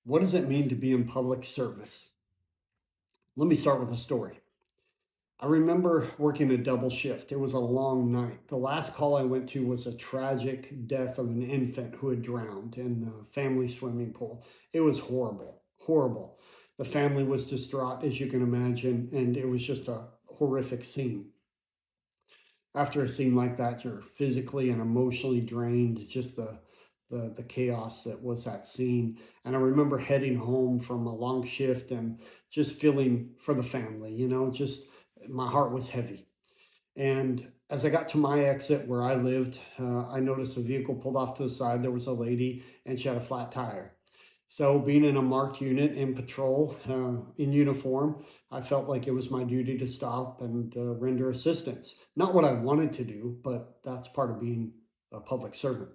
What does it mean to be in public service? Let me start with a story. I remember working a double shift. It was a long night. The last call I went to was a tragic death of an infant who had drowned in the family swimming pool. It was horrible, horrible. The family was distraught, as you can imagine, and it was just a horrific scene. After a scene like that, you're physically and emotionally drained. Just the chaos that was that scene. And I remember heading home from a long shift and just feeling for the family. Just my heart was heavy. And as I got to my exit where I lived, I noticed a vehicle pulled off to the side. There was a lady, and she had a flat tire. So, being in a marked unit in patrol, in uniform, I felt like it was my duty to stop and render assistance. Not what I wanted to do, but that's part of being a public servant.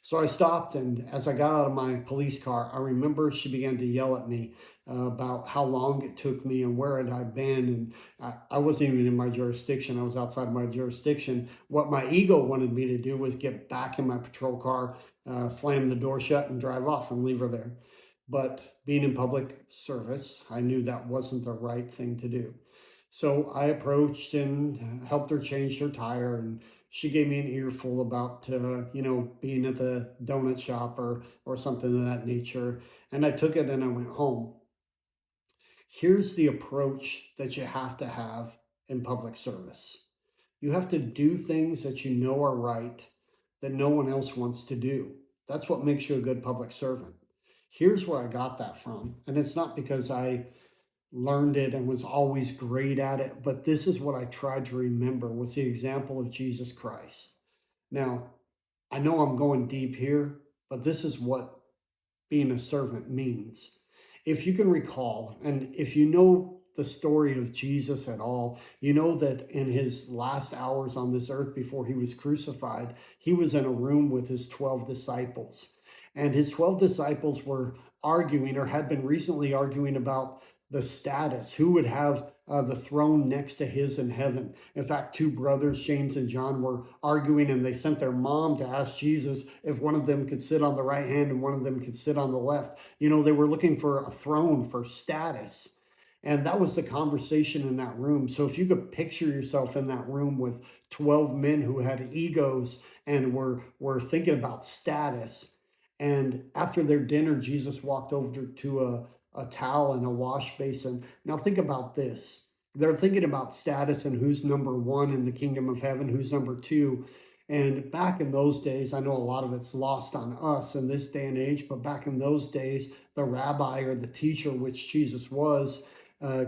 So I stopped, and as I got out of my police car, I remember she began to yell at me about how long it took me and where had I been. And I wasn't even in my jurisdiction. I was outside my jurisdiction. What my ego wanted me to do was get back in my patrol car, slam the door shut, and drive off and leave her there. But being in public service, I knew that wasn't the right thing to do. So I approached and helped her change her tire, and she gave me an earful about, being at the donut shop or something of that nature. And I took it and I went home. Here's the approach that you have to have in public service. You have to do things that you know are right that no one else wants to do. That's what makes you a good public servant. Here's where I got that from. And it's not because I learned it and was always great at it, but this is what I tried to remember was the example of Jesus Christ. Now, I know I'm going deep here, but this is what being a servant means. If you can recall, and if you know the story of Jesus at all, you know that in his last hours on this earth before he was crucified, he was in a room with his 12 disciples. And his 12 disciples were arguing or had been recently arguing about the status, who would have the throne next to his in heaven. In fact, two brothers, James and John, were arguing, and they sent their mom to ask Jesus if one of them could sit on the right hand and one of them could sit on the left. They were looking for a throne, for status. And that was the conversation in that room. So if you could picture yourself in that room with 12 men who had egos and were thinking about status. And after their dinner, Jesus walked over to a towel and a wash basin. Now think about this. They're thinking about status and who's number one in the kingdom of heaven, who's number two. And back in those days, I know a lot of it's lost on us in this day and age, but back in those days, the rabbi or the teacher, which Jesus was,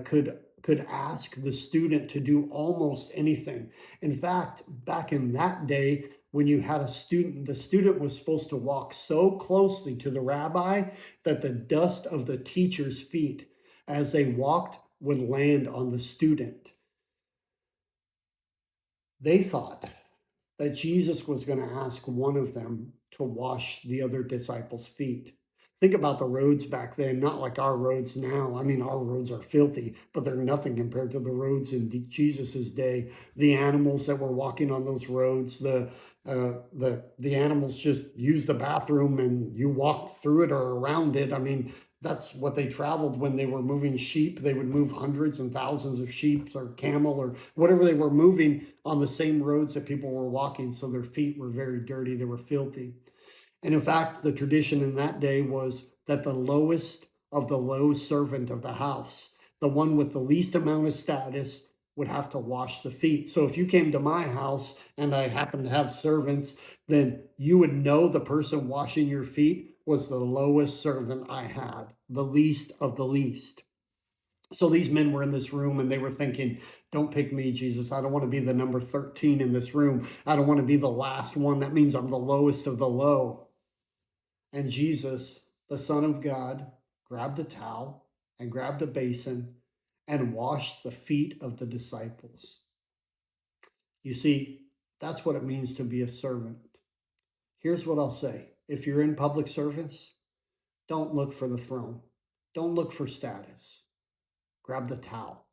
could ask the student to do almost anything. In fact, back in that day, when you had a student, the student was supposed to walk so closely to the rabbi that the dust of the teacher's feet as they walked would land on the student. They thought that Jesus was going to ask one of them to wash the other disciples' feet. Think about the roads back then, not like our roads now. I mean, our roads are filthy, but they're nothing compared to the roads in Jesus's day. The animals that were walking on those roads, the animals just used the bathroom and you walked through it or around it. I mean, that's what they traveled when they were moving sheep. They would move hundreds and thousands of sheep or camel or whatever they were moving on the same roads that people were walking. So their feet were very dirty. They were filthy. And in fact, the tradition in that day was that the lowest of the low servant of the house, the one with the least amount of status, would have to wash the feet. So if you came to my house and I happened to have servants, then you would know the person washing your feet was the lowest servant I had, the least of the least. So these men were in this room and they were thinking, don't pick me, Jesus. I don't want to be the number 13 in this room. I don't want to be the last one. That means I'm the lowest of the low. And Jesus, the Son of God, grabbed a towel and grabbed a basin and washed the feet of the disciples. You see, that's what it means to be a servant. Here's what I'll say. If you're in public service, don't look for the throne. Don't look for status. Grab the towel.